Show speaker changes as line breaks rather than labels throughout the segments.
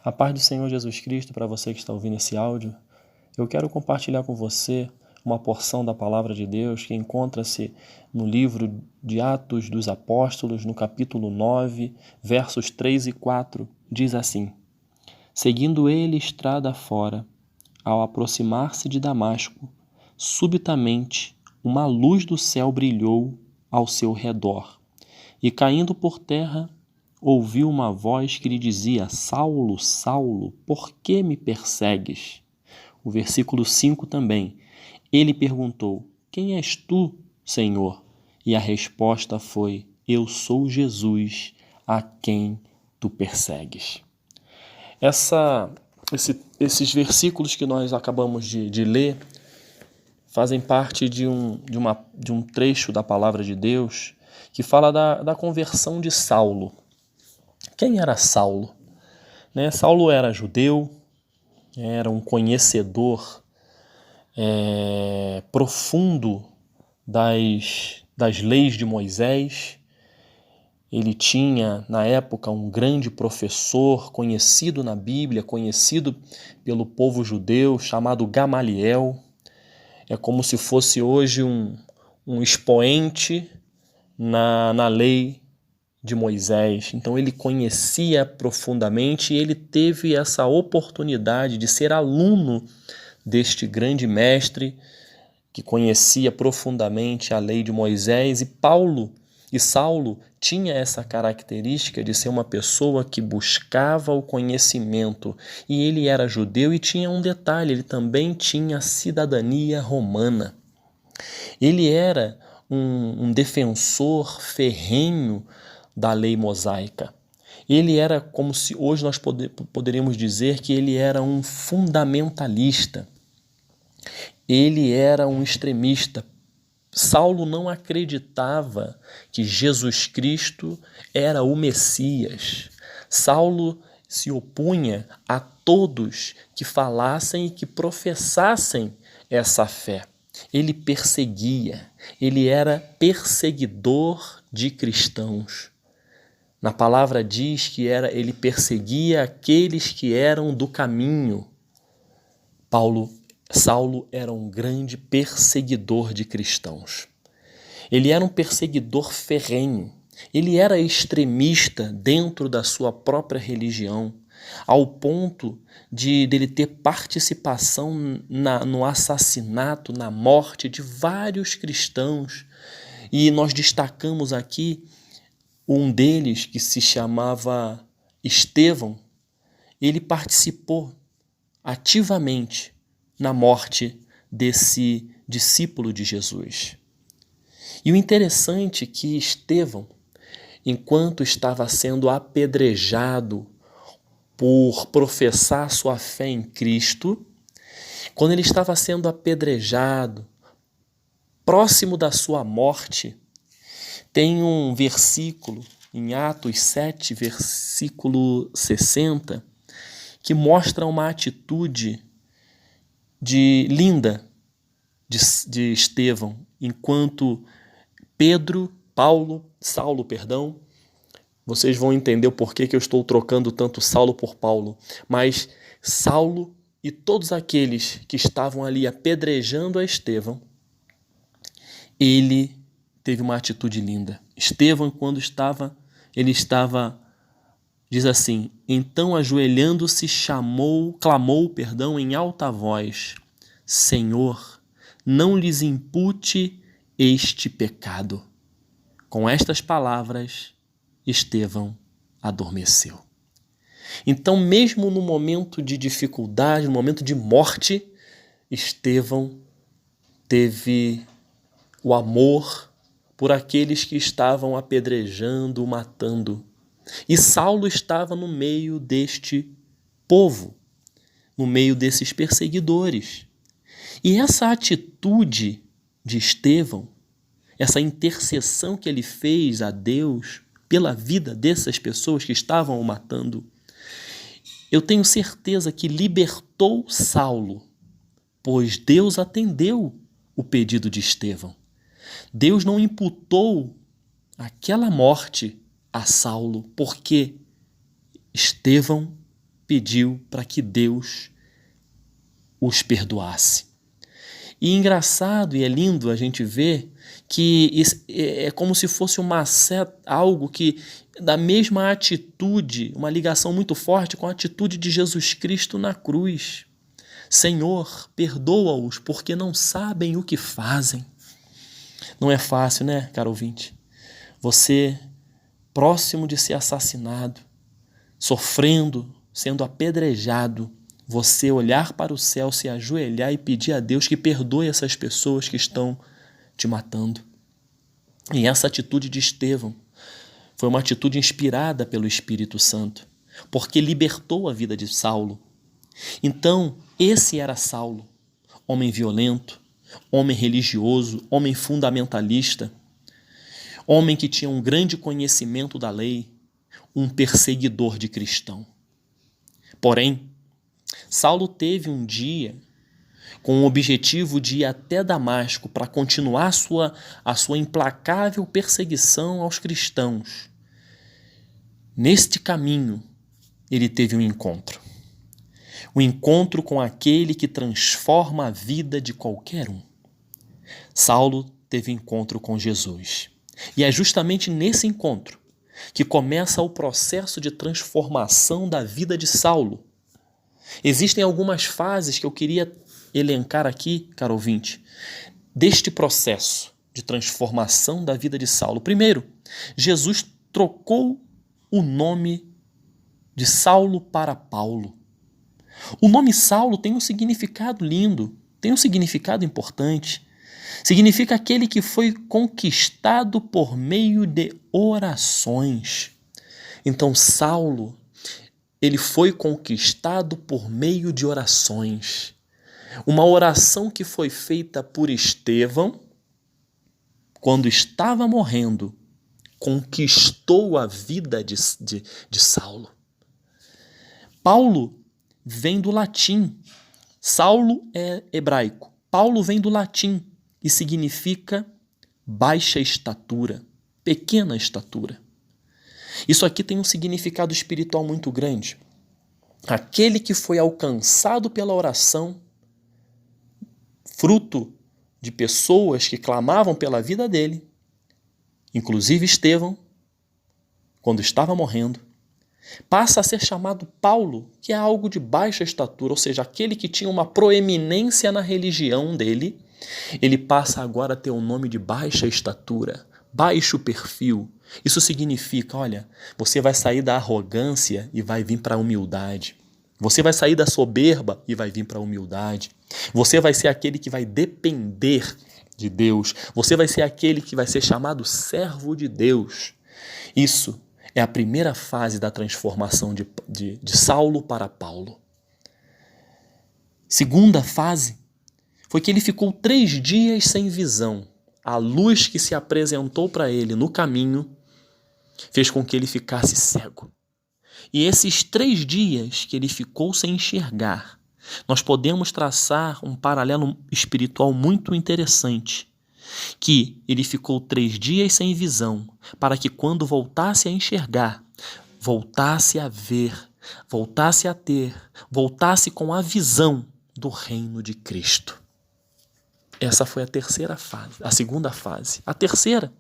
A paz do Senhor Jesus Cristo para você que está ouvindo esse áudio. Eu quero compartilhar com você uma porção da Palavra de Deus que encontra-se no livro de Atos dos Apóstolos, no capítulo 9, versos 3 e 4. Diz assim: Seguindo ele estrada fora, ao aproximar-se de Damasco, subitamente uma luz do céu brilhou ao seu redor, e caindo por terra, ouviu uma voz que lhe dizia: Saulo, Saulo, por que me persegues? O versículo 5 também. Ele perguntou: Quem és tu, Senhor? E a resposta foi: Eu sou Jesus, a quem tu persegues. Esses versículos que nós acabamos de ler fazem parte de um trecho da palavra de Deus que fala da conversão de Saulo. Quem era Saulo? Saulo era judeu, era um conhecedor profundo das leis de Moisés. Ele tinha, na época, um grande professor conhecido na Bíblia, conhecido pelo povo judeu, chamado Gamaliel. É como se fosse hoje um expoente na lei de Moisés. Então ele conhecia profundamente e ele teve essa oportunidade de ser aluno deste grande mestre que conhecia profundamente a lei de Moisés. E Saulo tinha essa característica de ser uma pessoa que buscava o conhecimento. E ele era judeu e tinha um detalhe: ele também tinha cidadania romana. Ele era um defensor ferrenho da lei mosaica. Ele era, como se hoje nós poderíamos dizer, que ele era um fundamentalista. Ele era um extremista. Saulo não acreditava que Jesus Cristo era o Messias. Saulo se opunha a todos que falassem e que professassem essa fé. Ele perseguia, ele era perseguidor de cristãos. Na palavra diz que ele perseguia aqueles que eram do caminho. Saulo era um grande perseguidor de cristãos. Ele era um perseguidor ferrenho. Ele era extremista dentro da sua própria religião, ao ponto dele ter participação no assassinato, na morte de vários cristãos. E nós destacamos aqui um deles, que se chamava Estevão. Ele participou ativamente na morte desse discípulo de Jesus. E o interessante é que Estevão, enquanto estava sendo apedrejado por professar sua fé em Cristo, quando ele estava sendo apedrejado, próximo da sua morte, tem um versículo em Atos 7, versículo 60, que mostra uma atitude linda de Estevão, enquanto Saulo, vocês vão entender o porquê que eu estou trocando tanto Saulo por Paulo, mas Saulo e todos aqueles que estavam ali apedrejando a Estevão, ele teve uma atitude linda. Estevão, diz assim: então ajoelhando-se clamou em alta voz: Senhor, não lhes impute este pecado. Com estas palavras, Estevão adormeceu. Então, mesmo no momento de dificuldade, no momento de morte, Estevão teve o amor por aqueles que estavam apedrejando, matando. E Saulo estava no meio deste povo, no meio desses perseguidores. E essa atitude de Estevão, essa intercessão que ele fez a Deus pela vida dessas pessoas que estavam o matando, eu tenho certeza que libertou Saulo, pois Deus atendeu o pedido de Estevão. Deus não imputou aquela morte a Saulo, porque Estevão pediu para que Deus os perdoasse. E engraçado e é lindo a gente ver que é como se fosse algo que, da mesma atitude, uma ligação muito forte com a atitude de Jesus Cristo na cruz. Senhor, perdoa-os porque não sabem o que fazem. Não é fácil, né, caro ouvinte? Você, próximo de ser assassinado, sofrendo, sendo apedrejado, você olhar para o céu, se ajoelhar e pedir a Deus que perdoe essas pessoas que estão te matando. E essa atitude de Estevão foi uma atitude inspirada pelo Espírito Santo, porque libertou a vida de Saulo. Então, esse era Saulo, homem violento, homem religioso, homem fundamentalista, homem que tinha um grande conhecimento da lei, um perseguidor de cristão. Porém, Saulo teve um dia com o objetivo de ir até Damasco para continuar a sua implacável perseguição aos cristãos. Neste caminho, ele teve um encontro. O encontro com aquele que transforma a vida de qualquer um. Saulo teve encontro com Jesus. E é justamente nesse encontro que começa o processo de transformação da vida de Saulo. Existem algumas fases que eu queria elencar aqui, caro ouvinte, deste processo de transformação da vida de Saulo. Primeiro, Jesus trocou o nome de Saulo para Paulo. O nome Saulo tem um significado lindo, tem um significado importante. Significa aquele que foi conquistado por meio de orações. Então, Saulo, ele foi conquistado por meio de orações. Uma oração que foi feita por Estevão, quando estava morrendo, conquistou a vida de Saulo. Paulo vem do latim. Saulo é hebraico. Paulo vem do latim e significa baixa estatura, pequena estatura. Isso aqui tem um significado espiritual muito grande. Aquele que foi alcançado pela oração, fruto de pessoas que clamavam pela vida dele, inclusive Estevão, quando estava morrendo, passa a ser chamado Paulo, que é algo de baixa estatura, ou seja, aquele que tinha uma proeminência na religião dele, ele passa agora a ter um nome de baixa estatura, baixo perfil. Isso significa, olha, você vai sair da arrogância e vai vir para a humildade. Você vai sair da soberba e vai vir para a humildade. Você vai ser aquele que vai depender de Deus. Você vai ser aquele que vai ser chamado servo de Deus. Isso é a primeira fase da transformação de Saulo para Paulo. Segunda fase foi que ele ficou 3 dias sem visão. A luz que se apresentou para ele no caminho fez com que ele ficasse cego. E esses 3 dias que ele ficou sem enxergar, nós podemos traçar um paralelo espiritual muito interessante, que ele ficou 3 dias sem visão, para que quando voltasse a enxergar, voltasse a ver, voltasse a ter, voltasse com a visão do reino de Cristo. Essa foi a terceira fase, a segunda fase. A terceira,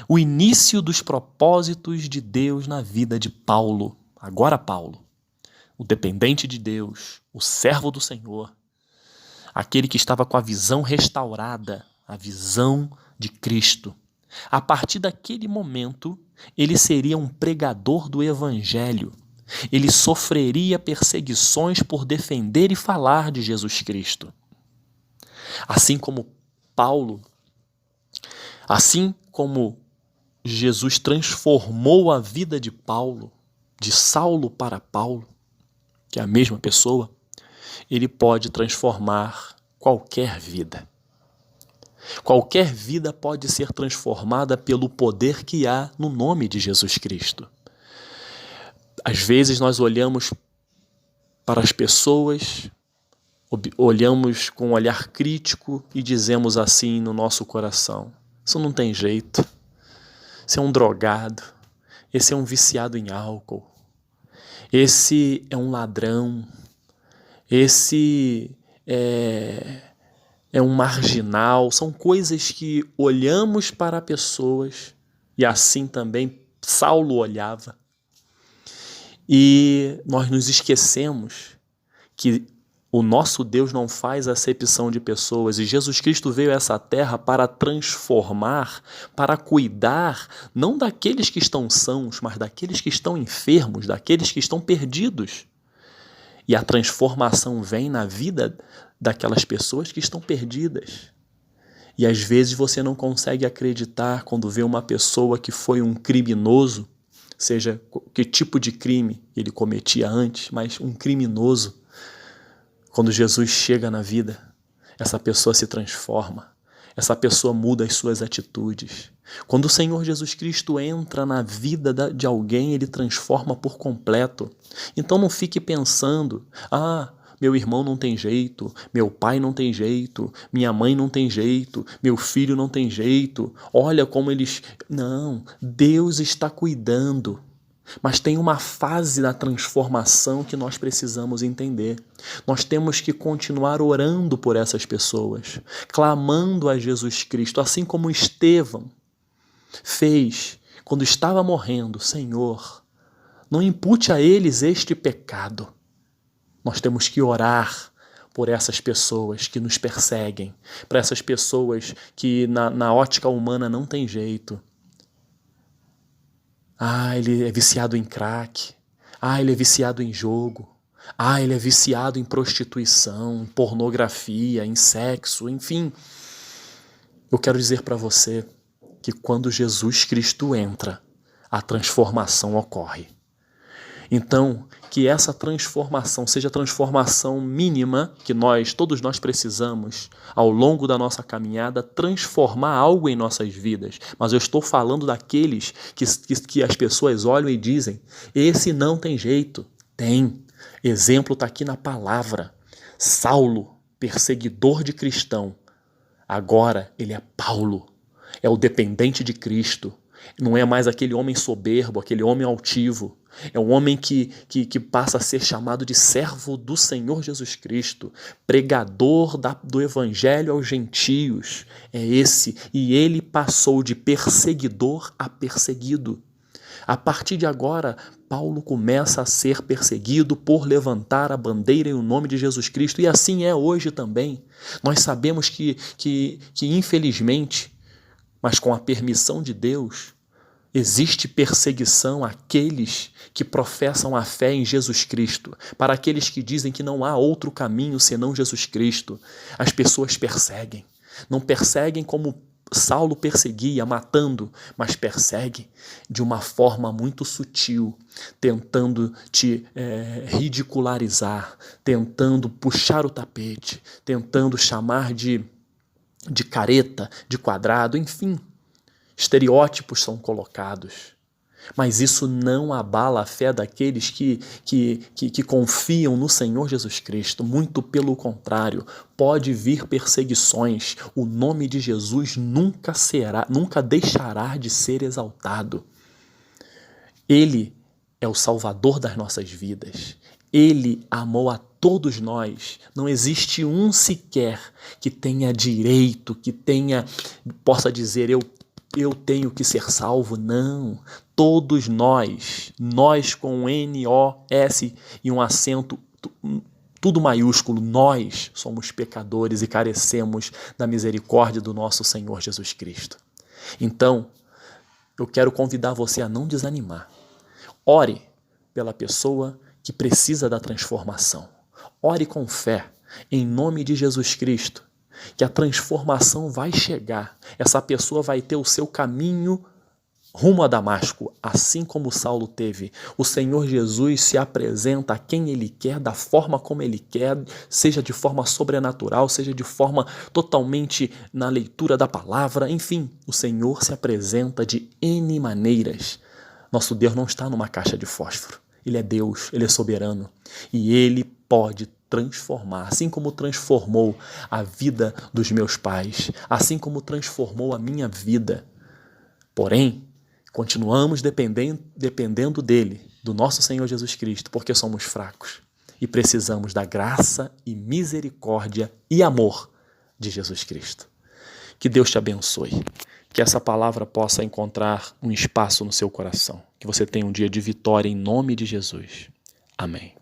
o início dos propósitos de Deus na vida de Paulo. Agora Paulo, o dependente de Deus, o servo do Senhor, aquele que estava com a visão restaurada, a visão de Cristo. A partir daquele momento, ele seria um pregador do Evangelho. Ele sofreria perseguições por defender e falar de Jesus Cristo. Assim como Paulo, assim como Jesus transformou a vida de Paulo, de Saulo para Paulo, que é a mesma pessoa, ele pode transformar qualquer vida. Qualquer vida pode ser transformada pelo poder que há no nome de Jesus Cristo. Às vezes nós olhamos para as pessoas, olhamos com um olhar crítico e dizemos assim no nosso coração: isso não tem jeito, esse é um drogado, esse é um viciado em álcool, esse é um ladrão, esse é um marginal. São coisas que olhamos para pessoas, e assim também Saulo olhava, e nós nos esquecemos que o nosso Deus não faz acepção de pessoas, e Jesus Cristo veio a essa terra para transformar, para cuidar, não daqueles que estão sãos, mas daqueles que estão enfermos, daqueles que estão perdidos. E a transformação vem na vida daquelas pessoas que estão perdidas. E às vezes você não consegue acreditar quando vê uma pessoa que foi um criminoso, seja que tipo de crime ele cometia antes, mas um criminoso. Quando Jesus chega na vida, essa pessoa se transforma, essa pessoa muda as suas atitudes. Quando o Senhor Jesus Cristo entra na vida de alguém, ele transforma por completo. Então não fique pensando, meu irmão não tem jeito, meu pai não tem jeito, minha mãe não tem jeito, meu filho não tem jeito, olha como eles... Não, Deus está cuidando. Mas tem uma fase da transformação que nós precisamos entender. Nós temos que continuar orando por essas pessoas, clamando a Jesus Cristo, assim como Estevão fez quando estava morrendo. Senhor, não impute a eles este pecado. Nós temos que orar por essas pessoas que nos perseguem, para essas pessoas que na ótica humana não tem jeito. Ele é viciado em crack. Ele é viciado em jogo. Ele é viciado em prostituição, em pornografia, em sexo, enfim. Eu quero dizer para você que quando Jesus Cristo entra, a transformação ocorre. Então, que essa transformação seja a transformação mínima que todos nós precisamos ao longo da nossa caminhada, transformar algo em nossas vidas. Mas eu estou falando daqueles que as pessoas olham e dizem, esse não tem jeito. Tem. Exemplo está aqui na palavra. Saulo, perseguidor de cristão. Agora ele é Paulo. É o dependente de Cristo. Não é mais aquele homem soberbo, aquele homem altivo. É um homem que passa a ser chamado de servo do Senhor Jesus Cristo, pregador do evangelho aos gentios. É esse. E ele passou de perseguidor a perseguido. A partir de agora, Paulo começa a ser perseguido por levantar a bandeira em nome de Jesus Cristo. E assim é hoje também. Nós sabemos que infelizmente, mas com a permissão de Deus, existe perseguição àqueles que professam a fé em Jesus Cristo, para aqueles que dizem que não há outro caminho senão Jesus Cristo. As pessoas perseguem. Não perseguem como Saulo perseguia, matando, mas persegue de uma forma muito sutil, tentando te ridicularizar, tentando puxar o tapete, tentando chamar de careta, de quadrado, enfim. Estereótipos são colocados, mas isso não abala a fé daqueles que confiam no Senhor Jesus Cristo. Muito pelo contrário, pode vir perseguições, o nome de Jesus nunca deixará de ser exaltado. Ele é o Salvador das nossas vidas. Ele amou a todos nós. Não existe um sequer que tenha direito, possa dizer eu tenho que ser salvo. Não. Todos nós com um N-O-S e um acento, tudo maiúsculo, nós somos pecadores e carecemos da misericórdia do nosso Senhor Jesus Cristo. Então, eu quero convidar você a não desanimar. Ore pela pessoa que precisa da transformação. Ore com fé, em nome de Jesus Cristo, que a transformação vai chegar. Essa pessoa vai ter o seu caminho rumo a Damasco, assim como Saulo teve. O Senhor Jesus se apresenta a quem Ele quer, da forma como Ele quer, seja de forma sobrenatural, seja de forma totalmente na leitura da palavra. Enfim, o Senhor se apresenta de N maneiras. Nosso Deus não está numa caixa de fósforo. Ele é Deus, Ele é soberano. E Ele pode transformar, assim como transformou a vida dos meus pais, assim como transformou a minha vida. Porém, continuamos dependendo dEle. do nosso Senhor Jesus Cristo, porque somos fracos e precisamos da graça e misericórdia e amor de Jesus Cristo. Que Deus te abençoe, que essa palavra possa encontrar um espaço no seu coração, que você tenha um dia de vitória em nome de Jesus. Amém.